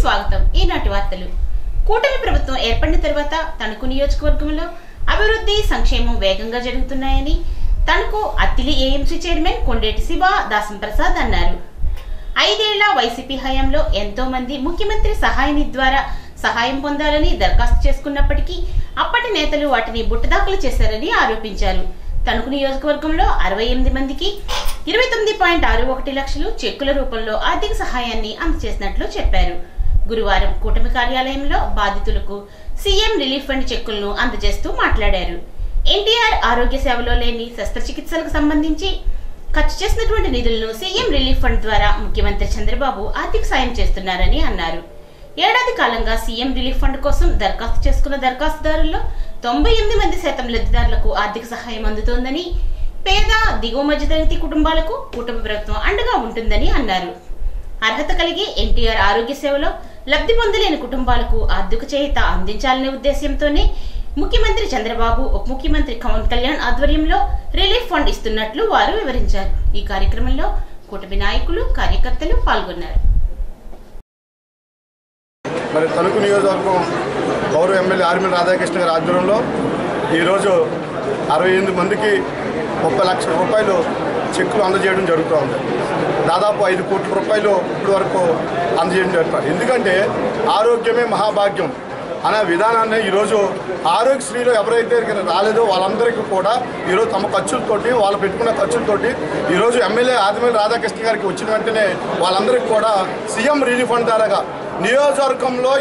స్వాగతం. ఈనాటి వార్తలు. కూటమి ప్రభుత్వం ఏర్పడిన తర్వాత తణుకు నియోజకవర్గంలో అభివృద్ధి సంక్షేమం వేగంగా జరుగుతున్నాయని తణుకు అత్తిలి ఏఎంసీ చైర్మన్ కొండేటి శివ దాసం ప్రసాద్ అన్నారు. 5 ఏళ్ల వైసీపీ హయాంలో ఎంతో మంది ముఖ్యమంత్రి సహాయ నిధి ద్వారా సహాయం పొందాలని దరఖాస్తు చేసుకున్నప్పటికీ అప్పటి నేతలు వాటిని బుట్టదాఖలు చేశారని ఆరోపించారు. తణుకు నియోజకవర్గంలో 68 మందికి 29.61 లక్షలు చెక్కుల రూపంలో ఆర్థిక సహాయాన్ని అందజేసినట్లు చెప్పారు. గురువారం కూటమి కార్యాలయంలో బాధితులకు సీఎం రిలీఫ్ ఫండ్ చెక్కులను అందజేస్తూ మాట్లాడారు. ఎన్టీఆర్ ఆరోగ్య సేవలో లేని శస్త్రచికిత్సలకు సంబంధించి ఖర్చు చేసినటువంటి నిధులను సీఎం రిలీఫ్ ఫండ్ ద్వారా ముఖ్యమంత్రి చంద్రబాబు ఆర్థిక సాయం చేస్తున్నారని అన్నారు. ఏడాది కాలంగా సీఎం రిలీఫ్ ఫండ్ కోసం దరఖాస్తు చేసుకున్న దరఖాస్తుదారుల్లో 98% లబ్ధిదారులకు ఆర్థిక సహాయం అందుతోందని, పేద దిగువ మధ్యతరగతి కుటుంబాలకు కూటమి ప్రభుత్వం అండగా ఉంటుందని అన్నారు. అర్హత కలిగి ఎన్టీఆర్ ఆరోగ్య సేవలో లబ్ధి పొందలేని కుటుంబాలకు ఆర్థిక చేయూత అందించాలనే ఉద్దేశంతోనే ముఖ్యమంత్రి చంద్రబాబు, ఉప ముఖ్యమంత్రి పవన్ కళ్యాణ్ ఆధ్వర్యంలో రిలీఫ్ ఫండ్ ఇస్తున్నట్లు వారు వివరించారు. ఈ కార్యక్రమంలో కూటమి నాయకులు, కార్యకర్తలు పాల్గొన్నారు. మరి తణుకు నియోజకవర్గం గౌరవ ఎమ్మెల్యే ఆర్మీ రాధాకృష్ణ గారి ఆధ్వర్యంలో ఈరోజు 68 మందికి 30 లక్షల రూపాయలు చెక్కులు అందజేయడం జరుగుతూ ఉంది. దాదాపు 5 కోట్ల రూపాయలు ఇప్పటి వరకు అందజేయడం జరుగుతుంది. ఎందుకంటే ఆరోగ్యమే మహాభాగ్యం అనే విధానాన్ని ఈరోజు ఆరోగ్యశ్రీలో ఎవరైతే రాలేదో వాళ్ళందరికీ కూడా ఈరోజు తమ ఖర్చులతోటి, వాళ్ళు పెట్టుకున్న ఖర్చులతోటి ఈరోజు ఎమ్మెల్యే ఆదిమల్లి రాధాకృష్ణ గారికి వచ్చిన వెంటనే వాళ్ళందరికీ కూడా సీఎం రిలీఫ్ ఫండ్ ద్వారాగా నియోజకవర్గంలో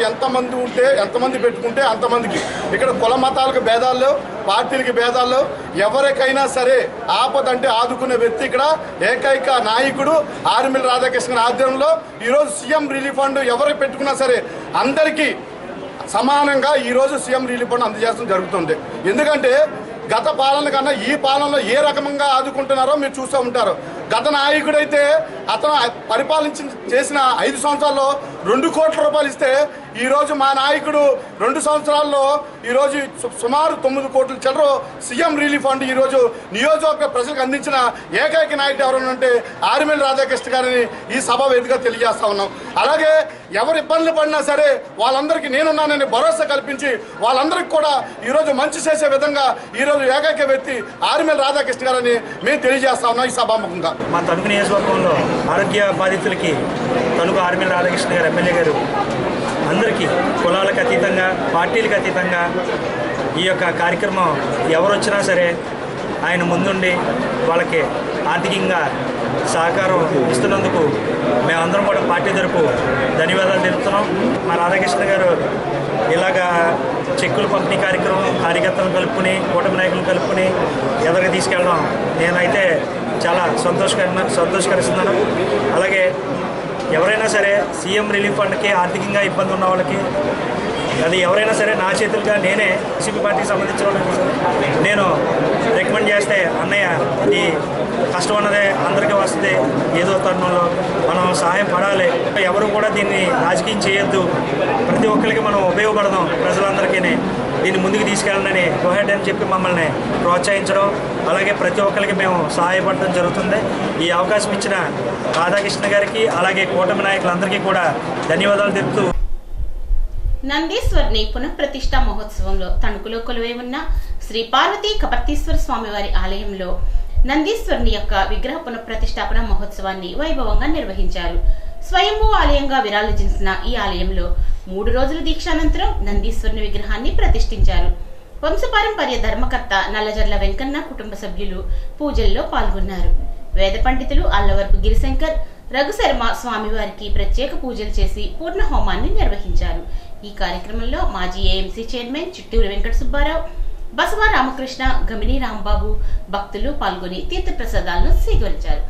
ఎంతమంది పెట్టుకుంటే అంతమందికి, ఇక్కడ కుల మతాలకు భేదాల్లో, పార్టీలకి భేదాల్లో ఎవరికైనా సరే ఆపదంటే ఆదుకునే వ్యక్తి ఇక్కడ ఏకైక నాయకుడు ఆర్మీ రాధాకృష్ణ ఆధ్వర్యంలో ఈరోజు సీఎం రిలీఫ్ ఫండ్ ఎవరు పెట్టుకున్నా సరే అందరికీ సమానంగా ఈరోజు సీఎం రిలీఫ్ ఫండ్ అందజేయడం జరుగుతుంది. ఎందుకంటే గత పాలన కన్నా ఈ పాలనలో ఏ రకంగా ఆదుకుంటున్నారో మీరు చూస్తూ ఉంటారు. గత నాయకుడైతే అతను చేసిన 5 సంవత్సరాల్లో 2 కోట్ల రూపాయలు ఇస్తే ఈరోజు మా నాయకుడు 2 సంవత్సరాల్లో ఈరోజు సుమారు 9 కోట్ల చిల్లర సీఎం రిలీఫ్ ఫండ్ ఈరోజు నియోజకవర్గ ప్రజలకు అందించిన ఏకైక నాయకుడు ఎవరంటే ఆర్మీ రాధాకృష్ణ గారిని ఈ సభ వేదికగా తెలియజేస్తా ఉన్నాం. అలాగే ఎవరు ఇబ్బందులు పడినా సరే వాళ్ళందరికీ నేనున్నానని భరోసా కల్పించి వాళ్ళందరికీ కూడా ఈరోజు మంచి చేసే విధంగా ఈరోజు ఏకైక వ్యక్తి ఆర్మీ రాధాకృష్ణ గారిని మేము తెలియజేస్తా ఉన్నాం. ఈ సభాముఖంగా మా తణుకు నియోజకవర్గంలో ఆరోగ్య బాధితులకి తణుకు ఆర్మీ రాధాకృష్ణ గారు ఎమ్మెల్యే గారు అందరికీ కులాలకు అతీతంగా, పార్టీలకు అతీతంగా ఈ యొక్క కార్యక్రమం ఎవరు వచ్చినా సరే ఆయన ముందుండి వాళ్ళకి ఆర్థికంగా సహకారం ఇస్తున్నందుకు మేమందరం కూడా పార్టీ తరపు ధన్యవాదాలు తెలుపుతున్నాం. మా రాధాకృష్ణ గారు ఇలాగా చెక్కుల పంపిణీ కార్యక్రమం కార్యకర్తలను కలుపుకుని, కూటమి నాయకులను కలుపుకుని ఎదురుగా తీసుకెళ్ళడం నేనైతే చాలా సంతోషకరిస్తున్నాను. అలాగే ఎవరైనా సరే సీఎం రిలీఫ్ ఫండ్కి ఆర్థికంగా ఇబ్బంది ఉన్న వాళ్ళకి అది ఎవరైనా సరే నా చేతులుగా నేనే సిపి పార్టీకి సంబంధించిన వాళ్ళకి నేను రికమెండ్ చేస్తే, అన్నయ్య ఈ కష్టం అన్నదే అందరికీ వస్తుంది, ఏదో తరుణంలో మనం సహాయం పడాలి, ఎవరు కూడా దీన్ని రాజకీయం చేయొద్దు, ప్రతి ఒక్కరికి మనం ఉపయోగపడదాం, ప్రజలందరికీ దీన్ని ముందుకు తీసుకెళ్ళాలని గోహెడ్ అని చెప్పి మమ్మల్ని ప్రోత్సహించడం, అలాగే ప్రతి ఒక్కరికి మేము సహాయపడడం జరుగుతుంది. ఈ అవకాశం ఇచ్చిన రాధాకృష్ణ గారికి అలాగే కూటమి నాయకులందరికీ కూడా ధన్యవాదాలు తెలుపుతూ నందీశ్వర్ని పునఃప్రతిష్ఠా మహోత్సవంలో తణుకులో కొలువై ఉన్న శ్రీ పార్వతీ కపర్తీశ్వర స్వామివారి ఆలయంలో నందీశ్వర్ని యొక్క విగ్రహ పునఃప్రతిష్ఠాపన మహోత్సవాన్ని వైభవంగా నిర్వహించారు. స్వయంభూ ఆలయంగా విరాళించిన ఈ ఆలయంలో 3 రోజుల దీక్షానంతరం నందీశ్వరుని విగ్రహాన్ని ప్రతిష్ఠించారు. వంశపారంపర్య ధర్మకర్త నల్లజర్ల వెంకన్న కుటుంబ సభ్యులు పూజల్లో పాల్గొన్నారు. వేద పండితులు అల్లవరపు గిరిశంకర్, రఘుశర్మ స్వామివారికి ప్రత్యేక పూజలు చేసి పూర్ణ హోమాన్ని నిర్వహించారు. ఈ కార్యక్రమంలో మాజీ ఏఎంసీ చైర్మన్ చిట్టూరి వెంకట సుబ్బారావు, బసవ రామకృష్ణ, గమిని రాంబాబు భక్తులు పాల్గొని తీర్థప్రసాదాలను స్వీకరించారు.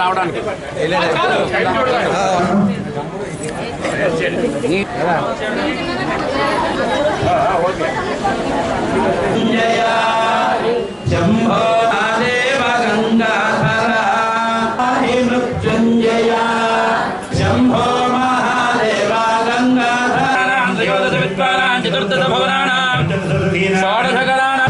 రావడానికి శంభో దేవ గంగాధర మృత్యుంజయ శంభో మహాదేవ గంగాధర चत्वारां चतुर्दश भवनानां षोडशकलानां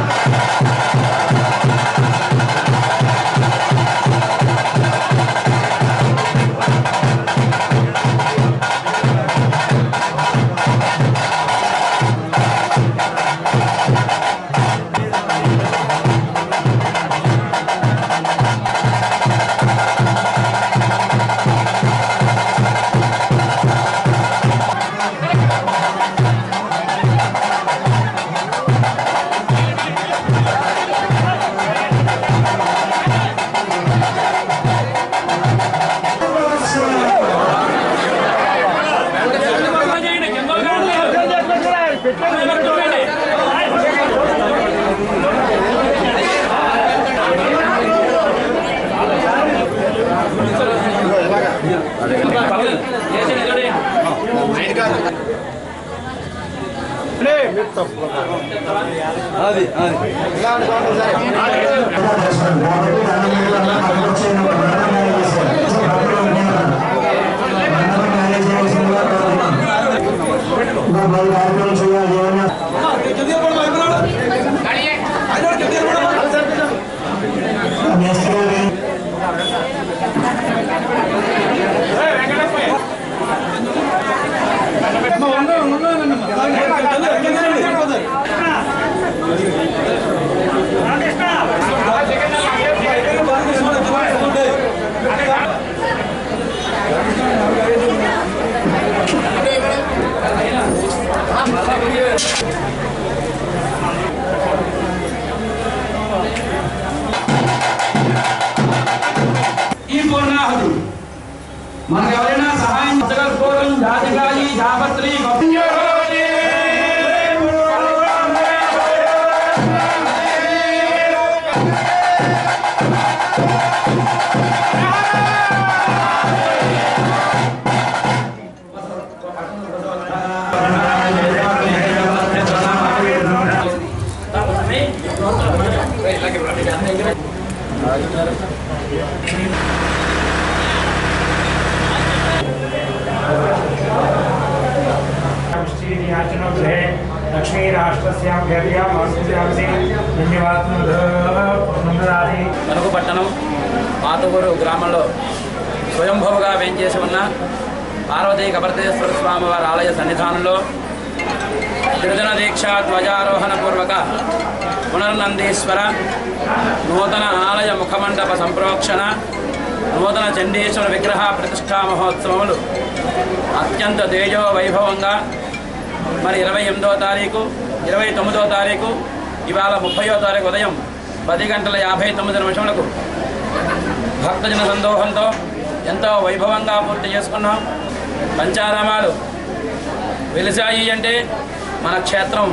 మనకు ఎవరైనా సహాయం జగల్పోరం జాతిగాలి జాపత్రి लक्ष्मी राष्ट्रस्यां गव्या मासुस्यामसि धन्यवादमुदादि తణుకు పట్టణం పాతూరు గ్రామంలో స్వయంభూగా వేంచేసి ఉన్న పార్వతీ కపర్తేశ్వర స్వామి వారి ఆలయ సన్నిధానంలో త్రిదిన దీక్ష ధ్వజారోహణ పూర్వక పునర్నందీశ్వర నూతన ఆలయ ముఖమండప సంప్రోక్షణ నూతన చండీశ్వర విగ్రహ ప్రతిష్టా మహోత్సవములు అత్యంత తేజో వైభవంగా మరి 28వ తారీఖు 29వ తారీఖు ఇవాళ 30వ తారీఖు ఉదయం 10:59 భక్తజన సందోహంతో ఎంతో వైభవంగా పూర్తి చేసుకున్నాం. పంచారామాలు వెలిసాయి అంటే మన క్షేత్రం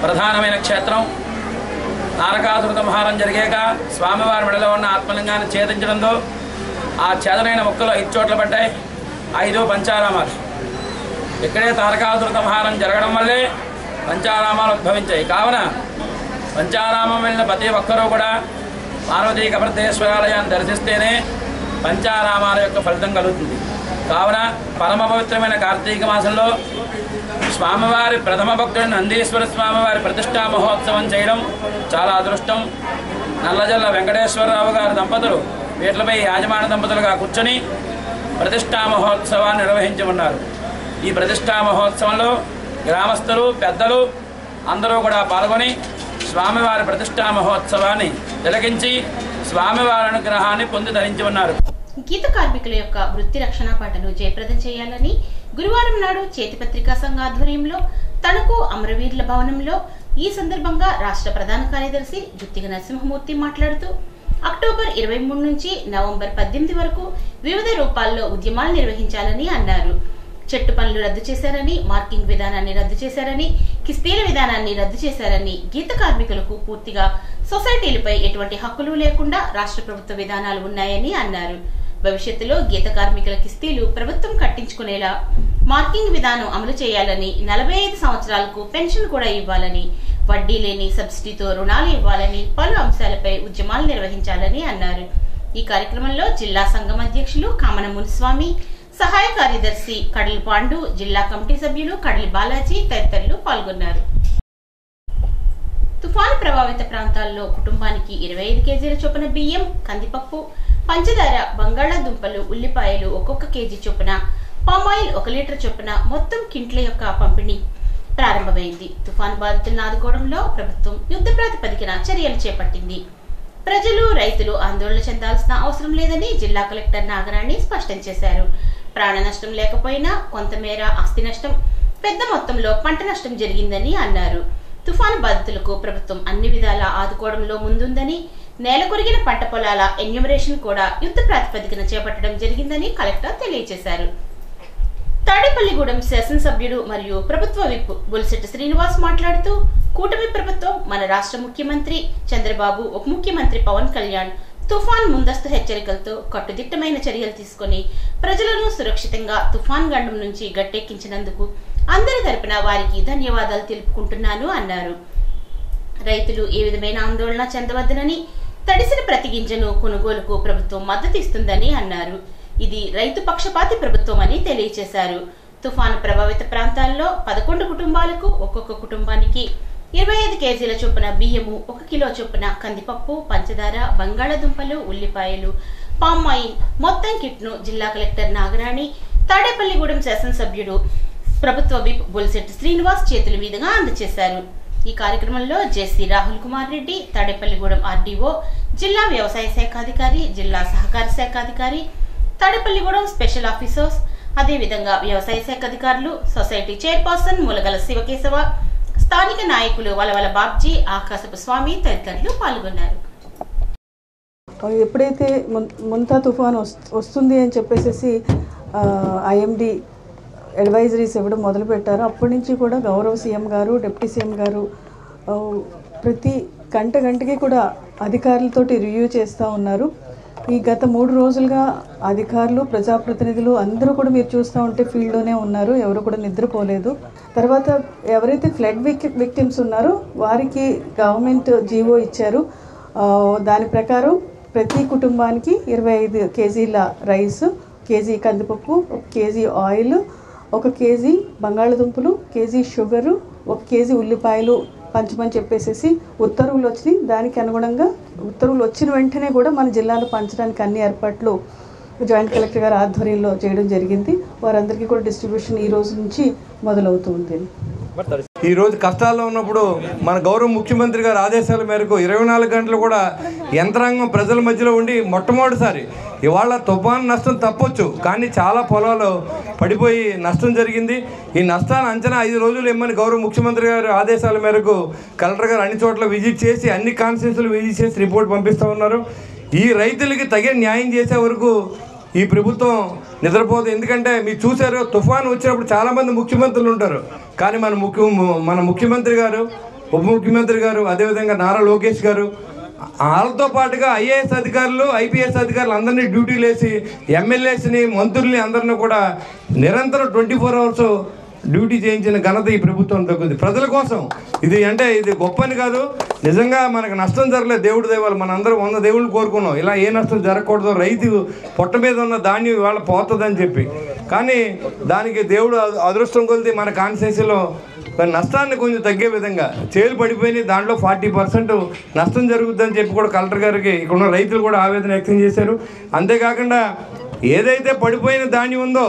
ప్రధానమైన క్షేత్రం. తారకాసుర సంహారం జరిగాక స్వామివారి మెడలో ఉన్న ఆత్మలింగాన్ని ఛేదించడంతో ఆ ఛేదనైన మొక్కలు 5 చోట్ల పడ్డాయి. 5 పంచారామాలు. ఇక్కడే తారకాసుర సంహారం జరగడం వల్లే పంచారామాలు ఉద్భవించాయి. కావున పంచారామం వెళ్ళిన ప్రతి ఒక్కరూ కూడా పార్వతీ కపర్తేశ్వరాలయాన్ని దర్శిస్తేనే పంచారామాల యొక్క ఫలితం కలుగుతుంది. కావున పరమ పవిత్రమైన కార్తీక మాసంలో స్వామివారి ప్రథమ భక్తుడు నందీశ్వర స్వామివారి ప్రతిష్టా మహోత్సవం చేయడం చాలా అదృష్టం. నల్లజల్ల వెంకటేశ్వరరావు గారి దంపతులు వీటిపై యాజమాన్య దంపతులుగా కూర్చొని ప్రతిష్టా మహోత్సవాన్ని నిర్వహించి ఉన్నారు. ఈ ప్రతిష్టా మహోత్సవంలో గ్రామస్తులు పెద్దలు అందరూ కూడా పాల్గొని స్వామివారి ప్రతిష్టా మహోత్సవాన్ని తిలకించి స్వామివారి అనుగ్రహాన్ని పొంది ధరించి ఉన్నారు. గీత కార్మికుల యొక్క వృత్తి రక్షణ పాటను జయప్రదం చేయాలని గురువారం నాడు చేతిపత్రికా సంఘ ఆధ్వర్యంలో తణుకు అమరవీరుల భవనంలో ఈ సందర్భంగా రాష్ట్ర ప్రధాన కార్యదర్శి గుత్తిగ నరసింహమూర్తి మాట్లాడుతూ అక్టోబర్ 23 నుంచి నవంబర్ 18 వరకు వివిధ రూపాల్లో ఉద్యమాలు నిర్వహించాలని అన్నారు. చెట్టు పనులు రద్దు చేశారని, మార్కింగ్ విధానాన్ని రద్దు చేశారని, కిస్తీల విధానాన్ని రద్దు చేశారని, గీత కార్మికులకు పూర్తిగా సొసైటీలపై ఎటువంటి హక్కులు లేకుండా రాష్ట్ర ప్రభుత్వ విధానాలు ఉన్నాయని అన్నారు. భవిష్యత్తులో గీత కార్మికుల కిస్తీలు ప్రభుత్వం కట్టించుకునేలా మార్కింగ్ విధానం అమలు చేయాలని, 45 సంవత్సరాలకు పెన్షన్ కూడా ఇవ్వాలని, వడ్డీ లేని సబ్సిడీతో రుణాలు ఇవ్వాలని, పలు అంశాలపై ఉద్యమాలు నిర్వహించాలని అన్నారు. ఈ కార్యక్రమంలో జిల్లా సంఘం అధ్యక్షులు కామన మునిస్వామి, సహాయ కార్యదర్శి కడలి పాండు, జిల్లా కమిటీ సభ్యులు కడలి బాలాజీ తదితరులు పాల్గొన్నారు. తుఫాను ప్రభావిత ప్రాంతాల్లో కుటుంబానికి 25 కేజీల చొప్పున బియ్యం, కందిపప్పు, పంచదార, బంగాళాదుంపలు, ఉల్లిపాయలు ఒక్కొక్క కేజీ చొప్పున, పామాయిల్ 1 లీటర్ చొప్పున మొత్తం కింట్ల యొక్క పంపిణీ ప్రారంభమైంది. తుఫాను బాధితులను ఆదుకోవడంలో ప్రభుత్వం యుద్ధ ప్రాతిపదికన చర్యలు చేపట్టింది. ప్రజలు, రైతులు ఆందోళన చెందాల్సిన అవసరం లేదని జిల్లా కలెక్టర్ నాగరాణి స్పష్టం చేశారు. ప్రాణ నష్టం లేకపోయినా కొంతమేర ఆస్తి నష్టం, పెద్ద మొత్తంలో పంట నష్టం జరిగిందని అన్నారు. తుఫాను బాధితులకు ప్రభుత్వం అన్ని విధాలా ఆదుకోవడంలో ముందుందని, నేల కొరిగిన పంట పొలాల ఎన్యూమరేషన్ కూడా యుద్ధ ప్రాతిపదికన చేపట్టడం జరిగిందని కలెక్టర్ తెలియజేశారు. తాడేపల్లిగూడెం శాసనసభ్యుడు మరియు ప్రభుత్వ విప్ బొలిశెట్టి శ్రీనివాస్ మాట్లాడుతూ, కూటమి ప్రభుత్వం, మన రాష్ట్ర ముఖ్యమంత్రి చంద్రబాబు, ఉప ముఖ్యమంత్రి పవన్ కళ్యాణ్ తుఫాన్ ముందస్తు హెచ్చరికలతో కట్టుదిట్టమైన చర్యలు తీసుకుని ప్రజలను సురక్షితంగా తుఫాన్ గండం నుంచి గట్టెక్కించినందుకు అందరి తరపున వారికి ధన్యవాదాలు తెలుపుకుంటున్నాను అన్నారు. రైతులు ఏ విధమైన ఆందోళన చెందవద్దనని, తడిసిన ప్రతి గింజను కొనుగోలుకు ప్రభుత్వం మద్దతు ఇస్తుందని అన్నారు. ఇది రైతు పక్షపాతి ప్రభుత్వం అని తెలియజేశారు. తుఫాను ప్రభావిత ప్రాంతాల్లో 11 కుటుంబాలకు ఒక్కొక్క కుటుంబానికి 25 కేజీల చొప్పున బియ్యము, 1 కిలో చొప్పున కందిపప్పు, పంచదార, బంగాళాదుంపలు, ఉల్లిపాయలు, పామాయిల్ మొత్తం కిట్ను జిల్లా కలెక్టర్ నాగరాణి, తాడేపల్లిగూడెం శాసనసభ్యుడు ప్రభుత్వ విప్ బొలిశెట్టి శ్రీనివాస్ చేతుల మీదుగా అందజేశారు. ఈ కార్యక్రమంలో జెసి రాహుల్ కుమార్ రెడ్డి, తాడేపల్లిగూడెం ఆర్డీఓ, జిల్లా వ్యవసాయ శాఖ అధికారి, జిల్లా సహకార శాఖ అధికారి, తాడేపల్లిగూడెం స్పెషల్ ఆఫీసర్స్, అదేవిధంగా వ్యవసాయ శాఖ అధికారులు, సొసైటీ చైర్పర్సన్ ములగల శివకేశవ, స్థానిక నాయకులు వలవల బాబ్జీ, ఆకాశపు స్వామి తదితరులు పాల్గొన్నారు. ఎప్పుడైతే ముంతా తుఫాన్ వస్తుంది అని చెప్పేసి ఐఎండి అడ్వైజరీస్ ఇవ్వడం మొదలుపెట్టారు. అప్పటి నుంచి కూడా గౌరవ సీఎం గారు, డిప్యూటీ సీఎం గారు ప్రతి గంటకి కూడా అధికారులతోటి రివ్యూ చేస్తూ ఉన్నారు. ఈ గత 3 రోజులుగా అధికారులు, ప్రజాప్రతినిధులు అందరూ కూడా మీరు చూస్తూ ఉంటే ఫీల్డ్లోనే ఉన్నారు. ఎవరు కూడా నిద్రపోలేదు. తర్వాత ఎవరైతే ఫ్లడ్ విక్టిమ్స్ ఉన్నారో వారికి గవర్నమెంట్ జీవో ఇచ్చారు. దాని ప్రకారం ప్రతి కుటుంబానికి 25 కేజీల రైస్, కేజీ కందిపప్పు, 1 కేజీ ఆయిల్, 1 కేజీ బంగాళదుంపలు, కేజీ షుగరు, 1 కేజీ ఉల్లిపాయలు పంచమని చెప్పేసి ఉత్తర్వులు వచ్చినాయి. దానికి అనుగుణంగా ఉత్తర్వులు వచ్చిన వెంటనే కూడా మన జిల్లాలో పంచడానికి అన్ని ఏర్పాట్లు జాయింట్ కలెక్టర్ గారి ఆధ్వర్యంలో చేయడం జరిగింది. వారందరికీ కూడా డిస్ట్రిబ్యూషన్ ఈ రోజు నుంచి మొదలవుతుంది. ఈరోజు కష్టాల్లో ఉన్నప్పుడు మన గౌరవ ముఖ్యమంత్రి గారి ఆదేశాల మేరకు 24 గంటలు కూడా యంత్రాంగం ప్రజల మధ్యలో ఉండి మొట్టమొదటిసారి ఇవాళ తుఫాను నష్టం తప్పొచ్చు, కానీ చాలా పొలాలు పడిపోయి నష్టం జరిగింది. ఈ నష్టాన్ని అంచనా 5 రోజులు ఇమ్మని గౌరవ ముఖ్యమంత్రి గారి ఆదేశాల మేరకు కలెక్టర్ గారు అన్ని చోట్ల విజిట్ చేసి, అన్ని కాన్స్టిట్యూన్సీలు విజిట్ చేసి రిపోర్ట్ పంపిస్తూ ఉన్నారు. ఈ రైతులకి తగిన న్యాయం చేసే వరకు ఈ ప్రభుత్వం నిద్రపోదు. ఎందుకంటే మీరు చూశారు, తుఫాను వచ్చినప్పుడు చాలామంది ముఖ్యమంత్రులు ఉంటారు, కానీ మన ముఖ్యమంత్రి గారు, ఉప ముఖ్యమంత్రి గారు, అదేవిధంగా నారా లోకేష్ గారు, వాళ్ళతో పాటుగా ఐఏఎస్ అధికారులు, ఐపీఎస్ అధికారులు అందరినీ డ్యూటీలు వేసి ఎమ్మెల్యేస్ని, మంత్రుల్ని అందరినీ కూడా నిరంతరం 24 అవర్స్ డ్యూటీ చేయించిన ఘనత ఈ ప్రభుత్వం దక్కుతుంది ప్రజల కోసం. ఇది గొప్పని కాదు, నిజంగా మనకు నష్టం జరగలేదు. దేవుడి దైవాలు మనందరూ 100 దేవుళ్ళు కోరుకున్నాం ఇలా ఏ నష్టం జరగకూడదు, రైతు పొట్ట మీద ఉన్న ధాన్యం ఇవాళ పోతుందని చెప్పి. కానీ దానికి దేవుడు అదృష్టం కొలిది మన కాన్స్టిట్యూన్సీలో నష్టాన్ని కొంచెం తగ్గే విధంగా చేలు పడిపోయినాయి. దాంట్లో 40% నష్టం జరుగుతుందని చెప్పి కూడా కలెక్టర్ గారికి ఇక్కడ ఉన్న రైతులు కూడా ఆవేదన వ్యక్తం చేశారు. అంతేకాకుండా ఏదైతే పడిపోయిన ధాన్యం ఉందో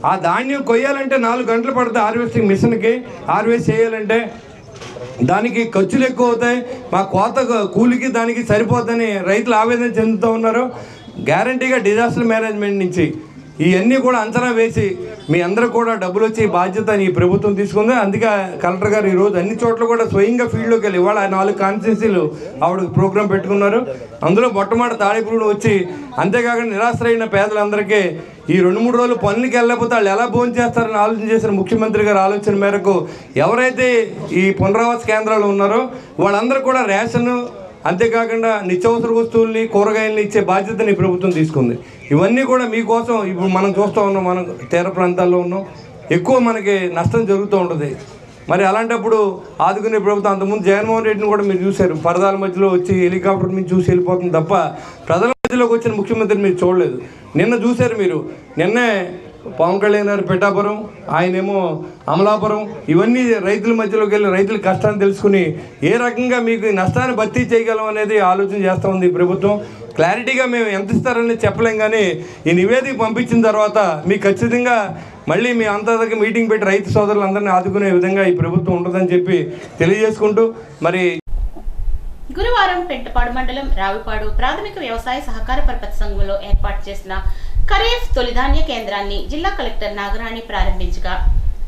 ఆ ధాన్యం కొయ్యాలంటే 4 గంటలు పడుతుంది. హార్వెస్టింగ్ మిషన్కి హార్వెస్ట్ చేయాలంటే దానికి ఖర్చులు ఎక్కువ అవుతాయి. మా కోత కూలికి దానికి సరిపోద్దని రైతులు ఆవేదన చెందుతూ ఉన్నారు. గ్యారంటీగా డిజాస్టర్ మేనేజ్మెంట్ నుంచి ఇవన్నీ కూడా అంచనా వేసి మీ అందరూ కూడా డబ్బులు వచ్చి బాధ్యత ఈ ప్రభుత్వం తీసుకుంది. అందుకే కలెక్టర్ గారు ఈరోజు అన్ని చోట్ల కూడా స్వయంగా ఫీల్డ్లోకి వెళ్ళి ఇవాళ 4 కాన్స్టిట్యూన్సీలు ఆవిడ ప్రోగ్రాం పెట్టుకున్నారు. అందులో మొట్టమొదటి తాడిపూడి వచ్చి, అంతేకాకుండా నిరాశ్రయిన పేదలందరికీ ఈ 2-3 రోజులు పనులకి వెళ్ళకపోతే వాళ్ళు ఎలా భోజనం చేస్తారని ఆలోచన చేసిన ముఖ్యమంత్రి గారి ఆలోచన మేరకు ఎవరైతే ఈ పునరావాస కేంద్రాలు ఉన్నారో వాళ్ళందరూ కూడా రేషను, అంతేకాకుండా నిత్యావసర వస్తువుల్ని, కూరగాయలని ఇచ్చే బాధ్యతని ప్రభుత్వం తీసుకుంది. ఇవన్నీ కూడా మీకోసం. ఇప్పుడు మనం చూస్తూ ఉన్నాం, మనం తీర ప్రాంతాల్లో ఉన్నాం, ఎక్కువ మనకి నష్టం జరుగుతూ ఉంటుంది. మరి అలాంటప్పుడు ఆదుకునే ప్రభుత్వం. అంతకుముందు జగన్మోహన్ రెడ్డిని కూడా మీరు చూశారు, పరదాల మధ్యలో వచ్చి హెలికాప్టర్ మీద చూసి వెళ్ళిపోతుంది తప్ప ప్రజల మధ్యలోకి వచ్చిన ముఖ్యమంత్రిని మీరు చూడలేదు. నిన్న చూశారు మీరు, నిన్నే పవన్ కళ్యాణ్ గారు పిఠాపురం, ఆయనేమో అమలాపురం. ఇవన్నీ రైతుల మధ్యలోకి వెళ్ళి రైతుల కష్టాన్ని తెలుసుకుని ఏ రకంగా మీకు నష్టాన్ని భర్తీ చేయగలం అనేది ఆలోచన చేస్తూ ఉంది ప్రభుత్వం. క్లారిటీగా మేము ఎంత ఇస్తారని చెప్పలేం, కానీ ఈ నివేదిక పంపించిన తర్వాత మీకు ఖచ్చితంగా మళ్ళీ మీ అంతర్గత మీటింగ్ పెట్టి రైతు సోదరులందరినీ ఆదుకునే విధంగా ఈ ప్రభుత్వం ఉంటుందని చెప్పి తెలియజేసుకుంటూ మరి గురువారం పెంటపాడు మండలం రావిపాడు ప్రాథమిక వ్యవసాయ సహకార పరపతి సంఘంలో ఏర్పాటు చేసిన ఖరీఫ్ తొలిధాన్య కేంద్రాన్ని జిల్లా కలెక్టర్ నాగరాణి ప్రారంభించగా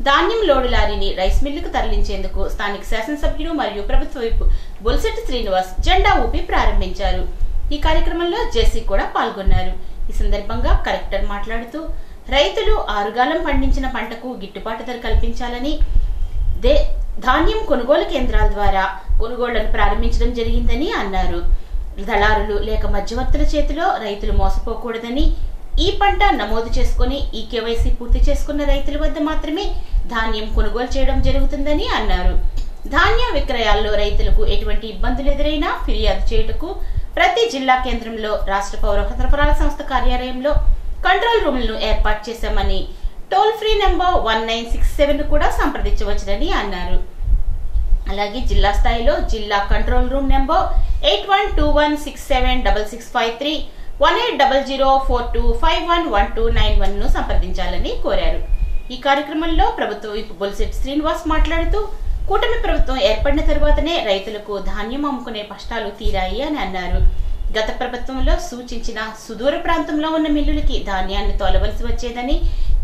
ధాన్యం లోడు లారీని రైస్ మిల్లుకు తరలించేందుకు స్థానిక శాసనసభ్యులు మరియు ప్రభుత్వ విప్ బొలిశెట్టి శ్రీనివాస్ జెండా ఊపి ప్రారంభించారు. ఈ కార్యక్రమంలో జేసీ కూడా పాల్గొన్నారు. ఈ సందర్భంగా కలెక్టర్ మాట్లాడుతూ రైతులు ఆరుగాలం పండించిన పంటకు గిట్టుబాటు ధర కల్పించాలని ధాన్యం కొనుగోలు కేంద్రాల ద్వారా కొనుగోళ్లను ప్రారంభించడం జరిగిందని అన్నారు. దళారులు లేక మధ్యవర్తుల చేతిలో రైతులు మోసపోకూడదని, ఈ పంట నమోదు చేసుకుని ఈ కేవైసీ పూర్తి చేసుకున్న రైతుల వద్ద మాత్రమే ధాన్యం కొనుగోలు చేయడం జరుగుతుందని అన్నారు. ధాన్య విక్రయాల్లో రైతులకు ఎటువంటి ఇబ్బందులు ఎదురైనా ఫిర్యాదు చేయుటకు ప్రతి జిల్లా కేంద్రంలో రాష్ట్ర పౌర సరఫరాల సంస్థ కార్యాలయంలో కంట్రోల్ రూమ్లను ఏర్పాటు చేశామని, టోల్ ఫ్రీ నెంబర్ 1967 కూడా సంప్రదించవచ్చునని అన్నారు. అలాగే జిల్లా స్థాయిలో జిల్లా కంట్రోల్ రూమ్ నెంబర్ 8121676653 180042511291 ను సంప్రదించాలని కోరారు. ఈ కార్యక్రమంలో ప్రభుత్వ విప్ బొలిశెట్టి శ్రీనివాస్ మాట్లాడుతూ కూటమి ప్రభుత్వం ఏర్పడిన తరువాతనే రైతులకు ధాన్యం అమ్ముకునే కష్టాలు తీరాయి అని అన్నారు. గత ప్రభుత్వంలో సూచించిన సుదూర ప్రాంతంలో ఉన్న మిల్లులకి ధాన్యాన్ని తోలవలసి వచ్చేదని,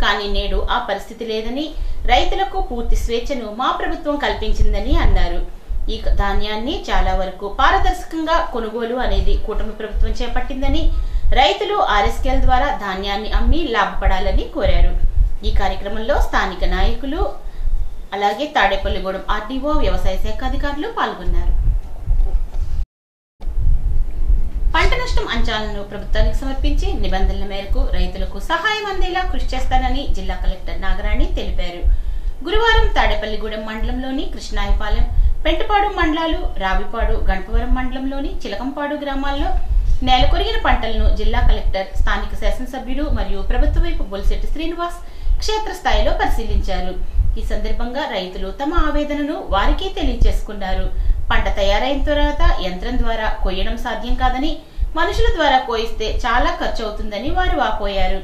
కానీ నేడు ఆ పరిస్థితి లేదని, రైతులకు పూర్తి స్వేచ్ఛను మా ప్రభుత్వం కల్పించిందని అన్నారు. ఈ ధాన్యాన్ని చాలా వరకు పారదర్శకంగా కొనుగోలు అనేది కూటమి ప్రభుత్వం చేపట్టిందని, రైతులు ఆర్ఎస్కేల ద్వారా ధాన్యాన్ని అమ్మి లాభపడాలని కోరారు. ఈ కార్యక్రమంలో స్థానిక నాయకులు అలాగే తాడేపల్లిగూడెం ఆర్డీఓ వ్యవసాయ శాఖ అధికారులు పాల్గొన్నారు. పంట నష్టం అంచనాలను ప్రభుత్వానికి సమర్పించి నిబంధనల మేరకు రైతులకు సహాయం అందేలా కృషి చేస్తానని జిల్లా కలెక్టర్ నాగరాణి తెలిపారు. గురువారం తాడేపల్లిగూడెం మండలంలోని కృష్ణాయపాలెం, పెంటపాడు మండలాలు, రావిపాడు, గణపవరం మండలంలోని చిలకంపాడు గ్రామాల్లో నేలకొరిగిన పంటలను జిల్లా కలెక్టర్, స్థానిక శాసనసభ్యుడు మరియు ప్రభుత్వ వైపు బొలిశెట్టి శ్రీనివాస్ క్షేత్రస్థాయిలో పరిశీలించారు. ఈ సందర్భంగా రైతులు తమ ఆవేదనను వారికి తెలియజేసుకున్నారు. పంట తయారైన తర్వాత యంత్రం ద్వారా కొయ్యడం సాధ్యం కాదని, మనుషుల ద్వారా కోయిస్తే చాలా ఖర్చు అవుతుందని వారు వాపోయారు.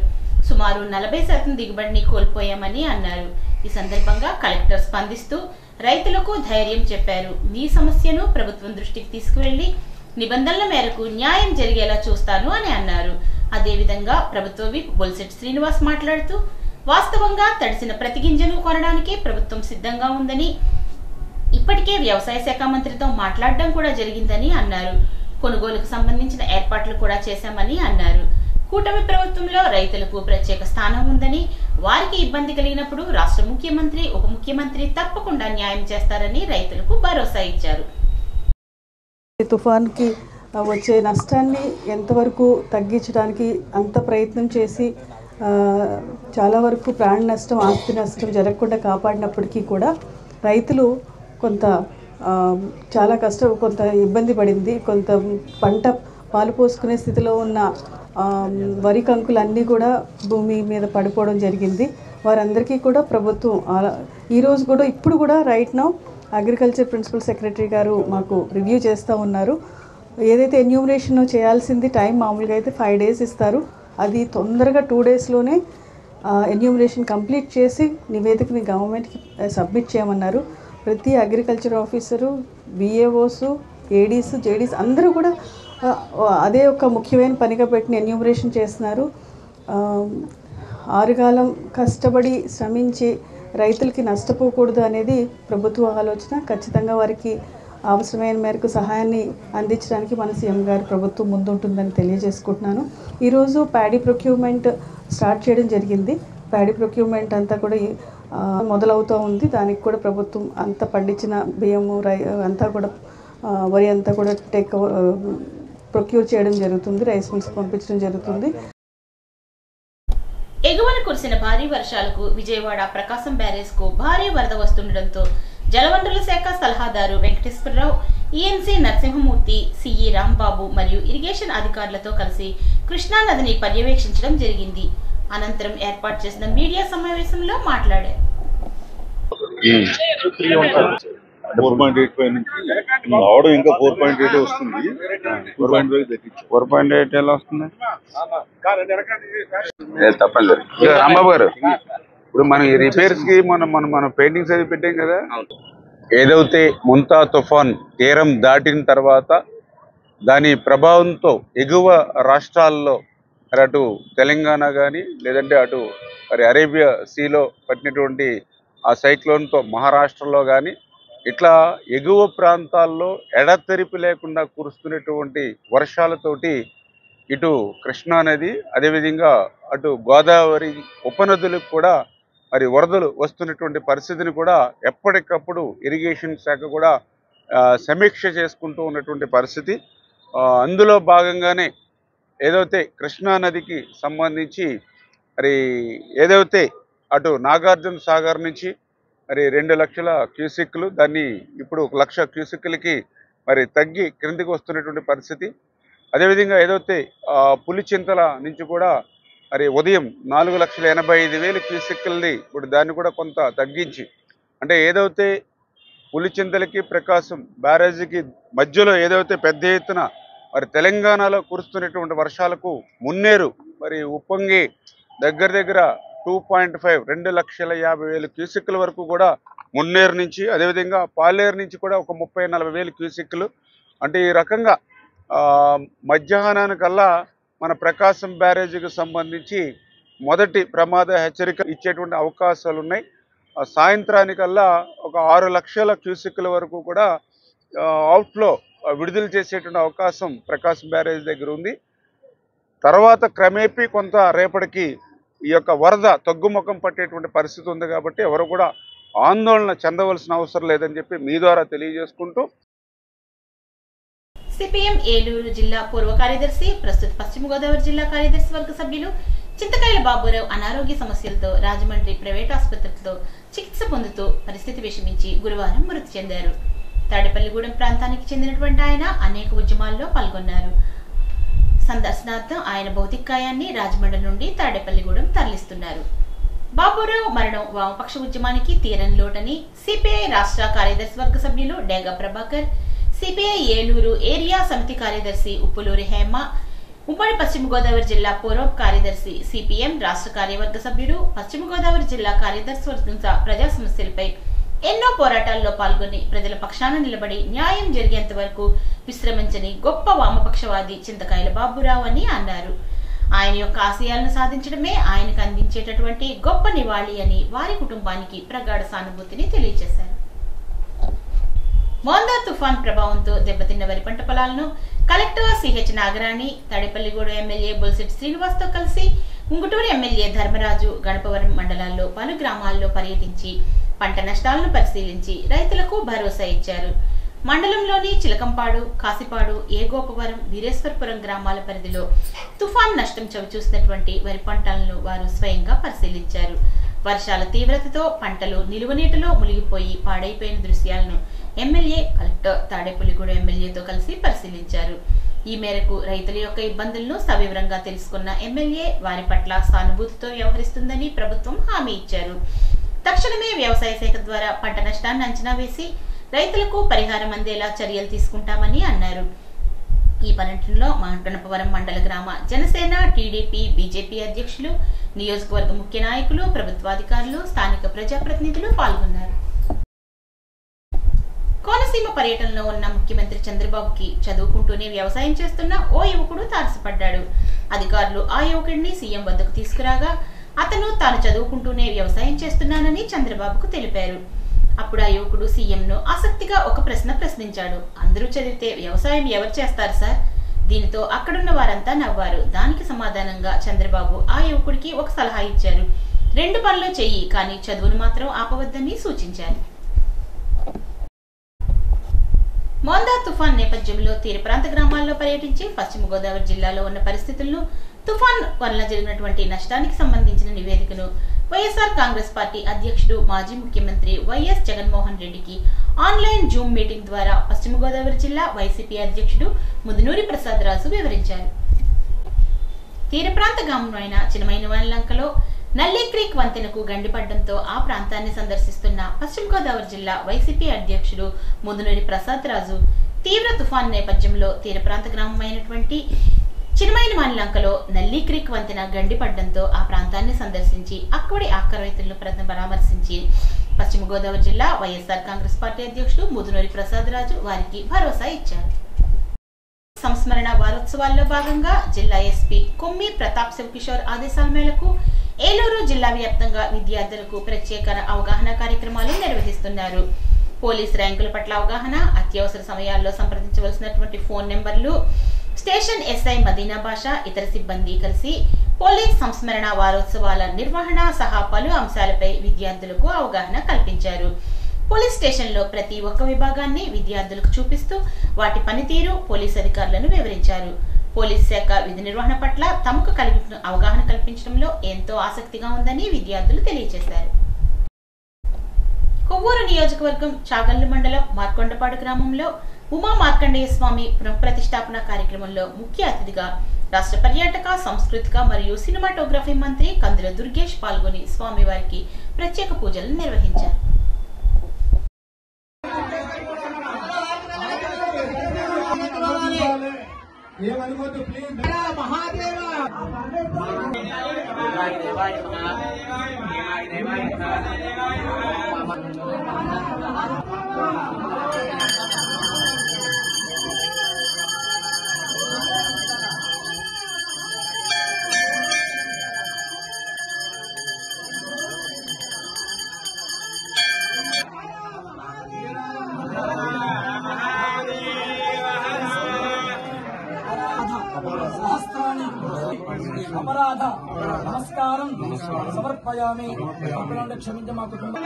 సుమారు 40% దిగుబడిని కోల్పోయామని అన్నారు. ఈ సందర్భంగా కలెక్టర్ స్పందిస్తూ రైతులకు ధైర్యం చెప్పారు. మీ సమస్యను ప్రభుత్వం దృష్టికి తీసుకువెళ్లి నిబంధనల మేరకు న్యాయం జరిగేలా చూస్తాను అని అన్నారు. అదేవిధంగా ప్రభుత్వ విప్ బొలిశెట్టి శ్రీనివాస్ మాట్లాడుతూ వాస్తవంగా తడిసిన ప్రతి గింజను కొనడానికి ప్రభుత్వం సిద్ధంగా ఉందని, ఇప్పటికే వ్యవసాయ శాఖ మంత్రితో మాట్లాడడం కూడా జరిగిందని అన్నారు. కొనుగోలుకు సంబంధించిన ఏర్పాట్లు కూడా చేశామని అన్నారు. కూటమి ప్రభుత్వంలో రైతులకు ప్రత్యేక స్థానం ఉందని, వారికి ఇబ్బంది కలిగినప్పుడు రాష్ట్ర ముఖ్యమంత్రి, ఉప ముఖ్యమంత్రి తప్పకుండా న్యాయం చేస్తారని రైతులకు భరోసా ఇచ్చారు. తుఫాన్కి వచ్చే నష్టాన్ని ఎంతవరకు తగ్గించడానికి అంత ప్రయత్నం చేసి చాలా వరకు ప్రాణ నష్టం, ఆస్తి నష్టం జరగకుండా కాపాడినప్పటికీ కూడా రైతులు కొంత కొంత ఇబ్బంది పడింది. కొంత పంట పాలు పోసుకునే స్థితిలో ఉన్న వరి కంకులన్నీ కూడా భూమి మీద పడిపోవడం జరిగింది. వారందరికీ కూడా ప్రభుత్వం ఈరోజు కూడా ఇప్పుడు కూడా right now agriculture principal secretary గారు మాకు రివ్యూ చేస్తూ ఉన్నారు. ఏదైతే ఎన్యూమరేషన్ చేయాల్సింది టైం మామూలుగా అయితే 5 days ఇస్తారు, అది తొందరగా 2 daysలోనే ఎన్యూమరేషన్ కంప్లీట్ చేసి నివేదికని గవర్నమెంట్కి సబ్మిట్ చేయమన్నారు. ప్రతి అగ్రికల్చర్ ఆఫీసరు, బిఏఓస్, ఏడీస్, జేడీస్ అందరూ కూడా అదే ఒక ముఖ్యమైన పనిగా పెట్టిన ఎన్యూమరేషన్ చేస్తున్నారు. ఆరుగాలం కష్టపడి శ్రమించి రైతులకి నష్టపోకూడదు అనేది ప్రభుత్వ ఆలోచన. ఖచ్చితంగా వారికి అవసరమైన మేరకు సహాయాన్ని అందించడానికి మన సీఎం గారి ప్రభుత్వం ముందుంటుందని తెలియజేసుకుంటున్నాను. ఈరోజు ప్యాడీ ప్రొక్యూర్మెంట్ స్టార్ట్ చేయడం జరిగింది. ప్యాడీ ప్రొక్యూర్మెంట్ అంతా కూడా మొదలవుతూ ఉంది. దానికి కూడా ప్రభుత్వం అంతా పండించిన బియ్యము అంతా కూడా వరి అంతా కూడా ప్రొక్యూర్ చేయడం జరుగుతుంది, రైస్ మిల్స్ పంపించడం జరుగుతుంది. ఎగువన కురిసిన భారీ వర్షాలకు విజయవాడ ప్రకాశం బ్యారేజ్ కు భారీ వరద వస్తుండటంతో జలవనరుల శాఖ సలహాదారు వెంకటేశ్వరరావు, ఈఎన్సీ నరసింహమూర్తి, సిఈ రాంబాబు మరియు ఇరిగేషన్ అధికారులతో కలిసి కృష్ణా నదిని పర్యవేక్షించడం జరిగింది. అనంతరం ఏర్పాటు చేసిన మీడియా సమావేశంలో మాట్లాడారు. 4.85 నుంచి రావడం ఇంకా 4.8 వస్తుంది. 4.8 ఎలా వస్తుంది? తప్పలేదు. రాంబాబు గారు, ఇప్పుడు మనం ఈ రిపేర్స్ కి మనం పెయింటింగ్స్ అవి పెట్టాం కదా. ఏదైతే ముంతా తుఫాన్ తీరం దాటిన తర్వాత దాని ప్రభావంతో ఎగువ రాష్ట్రాల్లో అటు తెలంగాణ కానీ లేదంటే అటు మరి అరేబియా సీలో పట్టినటువంటి ఆ సైక్లోన్తో మహారాష్ట్రలో కానీ ఇట్లా ఎగువ ప్రాంతాల్లో ఎడతెరిపి లేకుండా కురుస్తున్నటువంటి వర్షాలతోటి ఇటు కృష్ణా నది అదేవిధంగా అటు గోదావరి ఉపనదులకు కూడా మరి వరదలు వస్తున్నటువంటి పరిస్థితిని కూడా ఎప్పటికప్పుడు ఇరిగేషన్ శాఖ కూడా సమీక్ష చేసుకుంటూ ఉన్నటువంటి పరిస్థితి. అందులో భాగంగానే ఏదైతే కృష్ణా నదికి సంబంధించి మరి ఏదైతే అటు నాగార్జున సాగర్ నుంచి మరి 2 లక్షల క్యూసెక్లు దాన్ని ఇప్పుడు 1 లక్ష క్యూసెక్లకి మరి తగ్గి క్రిందికి వస్తున్నటువంటి పరిస్థితి. అదేవిధంగా ఏదైతే పులిచింతల నుంచి కూడా మరి ఉదయం 4,85,000 క్యూసెక్లని ఇప్పుడు దాన్ని కూడా కొంత తగ్గించి, అంటే ఏదైతే పులిచింతలకి ప్రకాశం బ్యారేజీకి మధ్యలో ఏదైతే పెద్ద ఎత్తున మరి తెలంగాణలో కురుస్తున్నటువంటి వర్షాలకు మున్నేరు మరి ఉప్పొంగి దగ్గర 2.5 2,50,000 క్యూసెక్ల వరకు కూడా మున్నేరు నుంచి, అదేవిధంగా పాలేరు నుంచి కూడా ఒక 30,000-40,000 క్యూసెక్లు. అంటే ఈ రకంగా మధ్యాహ్నానికల్లా మన ప్రకాశం బ్యారేజీకి సంబంధించి మొదటి ప్రమాద హెచ్చరిక ఇచ్చేటువంటి అవకాశాలు ఉన్నాయి. సాయంత్రానికల్లా ఒక 6 లక్షల క్యూసెక్ల వరకు కూడా అవుట్ఫ్లో విడుదల చేసేటువంటి అవకాశం ప్రకాశం బ్యారేజ్ దగ్గర ఉంది. తర్వాత క్రమేపీ కొంత రేపటికి ఈ యొక్క వరద తగ్గుముఖం పట్టేటువంటి పరిస్థితి ఉంది కాబట్టి ఎవరు కూడా ఆందోళన చెందవలసిన అవసరం లేదని చెప్పి మీ ద్వారా తెలియజేసుకుంటూ, సిపిఎం ఏలూరు జిల్లా పూర్వ కార్యదర్శి, ప్రస్తుత పశ్చిమ గోదావరి జిల్లా కార్యదర్శి వర్గ సభ్యులు చింతకాయల బాబురావు అనారోగ్య సమస్యలతో రాజమండ్రి ప్రైవేట్ ఆసుపత్రిలో చికిత్స పొందుతూ పరిస్థితి విషమించి గురువారం మృతి చెందారు. తాడేపల్లిగూడెం ప్రాంతానికి చెందినటువంటి ఆయన అనేక ఉద్యమాల్లో పాల్గొన్నారు. సందర్శనార్థం ఆయన భౌతికాయాన్ని రాజమండ్రి నుండి తాడేపల్లిగూడెం తరలిస్తున్నారు. బాబురావు మరణం వామపక్ష ఉద్యమానికి తీరని లోటని సిపిఐ రాష్ట్ర కార్యదర్శి వర్గ సభ్యులు డేగా ప్రభాకర్, సిపిఐ ఏలూరు ఏరియా సమితి కార్యదర్శి ఉప్పులూరి హేమ, ఉమ్మడి పశ్చిమ గోదావరి జిల్లా పూర్వ కార్యదర్శి సిపిఎం రాష్ట్ర కార్యవర్గ సభ్యుడు, పశ్చిమ గోదావరి జిల్లా కార్యదర్శి వర్గం ప్రజా సమస్యలపై ఎన్నో పోరాటాల్లో పాల్గొని ప్రజల పక్షాన నిలబడి న్యాయం జరిగేంత వరకు విశ్రమించని గొప్ప వామపక్షవాది చింతకాయల బాబురావు అని అన్నారు. ఆయన యొక్క ఆశయాలను సాధించడమే ఆయనకు అందించేటటువంటి గొప్ప నివాళి అని వారి కుటుంబానికి ప్రగాఢ సానుభూతిని తెలియజేశారు. మోందా తుఫాన్ ప్రభావంతో దెబ్బతిన్న వరి పంట పొలాలను collector CH Nagarani, Tadepalligudem MLA Bolisetti Srinivas తో కలిసి ఉంగుటూరు ఎమ్మెల్యే ధర్మరాజు గణపవరం మండలాల్లో పలు గ్రామాల్లో పర్యటించి పంట నష్టాలను పరిశీలించి రైతులకు భరోసా ఇచ్చారు. మండలంలోని చిలకంపాడు, కాసిపాడు, ఏగోపవరం, వీరేశ్వరపురం గ్రామాల పరిధిలో తుఫాన్ నష్టం చవిచూసినటువంటి వరి పంటలను వారు స్వయంగా పరిశీలించారు. వర్షాల తీవ్రతతో పంటలు నిలువనీటిలో మునిగిపోయి పాడైపోయిన దృశ్యాలను ఎమ్మెల్యే, కలెక్టర్, తాడేపల్లిగూడెం ఎమ్మెల్యేతో కలిసి పరిశీలించారు. ఈ మేరకు రైతుల యొక్క ఇబ్బందులను సవివరంగా తెలుసుకున్న ఎమ్మెల్యే వారి పట్ల సానుభూతితో వ్యవహరిస్తుందని ప్రభుత్వం హామీ ఇచ్చారు. తక్షణమే వ్యవసాయ శాఖ ద్వారా పంట నష్టాన్ని అంచనా వేసి రైతులకు పరిహారం అందేలా చర్యలు తీసుకుంటామని అన్నారు. ఈ పర్యటనలో గణపవరం మండల గ్రామ జనసేన, టీడీపీ, బీజేపీ అధ్యక్షులు, నియోజకవర్గ ముఖ్య నాయకులు, ప్రభుత్వాధికారులు, స్థానిక ప్రజాప్రతినిధులు పాల్గొన్నారు. కోనసీమ పర్యటనలో ఉన్న ముఖ్యమంత్రి చంద్రబాబుకి చదువుకుంటూనే వ్యవసాయం చేస్తున్న ఓ యువకుడు తారసపడ్డాడు. అధికారులు ఆ యువకుడిని సీఎం వద్దకు తీసుకురాగా అతను తాను చదువుకుంటూనే వ్యవసాయం చేస్తున్నానని చంద్రబాబుకు తెలిపారు. అప్పుడు ఆ యువకుడు సీఎంను ఆసక్తిగా ఒక ప్రశ్న ప్రశ్నించాడు. అందరూ చదివితే వ్యవసాయం ఎవరు చేస్తారు సార్? దీనితో అక్కడున్న వారంతా నవ్వారు. దానికి సమాధానంగా చంద్రబాబు ఆ యువకుడికి ఒక సలహా ఇచ్చారు. 2 పనులు చెయ్యి, కానీ చదువును మాత్రం ఆపవద్దని సూచించారు. మోందా తుఫాన్ నేపథ్యంలో తీర ప్రాంత గ్రామాల్లో పర్యటించి పశ్చిమ గోదావరి జిల్లాలో ఉన్న పరిస్థితులను, తుఫాన్ వలన జరిగినటువంటి నష్టానికి సంబంధించిన నివేదికను వైఎస్ఆర్ కాంగ్రెస్ పార్టీ అధ్యక్షుడు, మాజీ ముఖ్యమంత్రి వైఎస్ జగన్మోహన్ రెడ్డికి ఆన్లైన్ జూమ్ మీటింగ్ ద్వారా పశ్చిమ గోదావరి జిల్లా వైసీపీ అధ్యక్షుడు ముదునూరి ప్రసాద్ రాజు వివరించారు. తీర ప్రాంత గ్రామమైన చినమైనవానిలంకలో నల్లి క్రీక్ వంతెనకు గండిపడ్డంతో ఆ ప్రాంతాన్ని సందర్శిస్తున్న పశ్చిమ గోదావరి జిల్లా వైసీపీ అధ్యక్షుడు ముదునూరి ప్రసాద్ రాజు తీవ్ర తుఫాన్ నేపథ్యంలో తీర ప్రాంత గ్రామమైనటువంటి చినమైనవానిలంకలో నల్లి క్రీక్ వంతెన గండిపడ్డంతో ఆ ప్రాంతాన్ని సందర్శించి అక్కడి ఆక్ర రైతులను పరామర్శించి పశ్చిమ గోదావరి జిల్లా వైఎస్ఆర్ కాంగ్రెస్ పార్టీ అధ్యక్షుడు ముదునూరి ప్రసాద్ రాజు వారికి భరోసా ఇచ్చారు. సంస్మరణ వారోత్సవాల్లో భాగంగా జిల్లా ఎస్పీ కొమ్మి ప్రతాప్ శివకిషోర్ ఆదేశాల మేరకు ఏలూరు జిల్లా వ్యాప్తంగా విద్యార్థులకు ప్రత్యేక అవగాహన కార్యక్రమాలు నిర్వహిస్తున్నారు. పోలీస్ ర్యాంకుల పట్ల అవగాహన, అత్యవసర సమయాల్లో సంప్రదించవలసినటువంటి ఫోన్ నెంబర్లు, స్టేషన్ ఎస్ఐ మదీనా బాషా ఇతర సిబ్బంది కలిసి పోలీస్ సంస్మరణ వారోత్సవాల నిర్వహణ సహా పలు అంశాలపై విద్యార్థులకు అవగాహన కల్పించారు. పోలీస్ స్టేషన్లో ప్రతి ఒక్క విభాగాన్ని విద్యార్థులకు చూపిస్తూ వాటి పనితీరు, పోలీస్ అధికారులను వివరించారు. పోలీస్ శాఖ విధి నిర్వహణ పట్ల తమకు కలిగిన అవగాహన కల్పించడంలో ఎంతో ఆసక్తిగా ఉందని విద్యార్థులు తెలియజేశారు. కొవ్వూరు నియోజకవర్గం చాగల్లు మండలం మార్కొండపాడు గ్రామంలో ఉమా మార్కండేయ స్వామి పునఃప్రతిష్ఠాపన కార్యక్రమంలో ముఖ్య అతిథిగా రాష్ట్ర పర్యాటక, సాంస్కృతిక మరియు సినిమాటోగ్రఫీ మంత్రి కందుల దుర్గేష్ పాల్గొని స్వామివారికి ప్రత్యేక పూజలు నిర్వహించారు. अपराध नमस्कार समर्पयामि क्षमिंच मा कुटुंब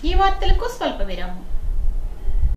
ఈ వార్తలకు స్వల్ప విరామం.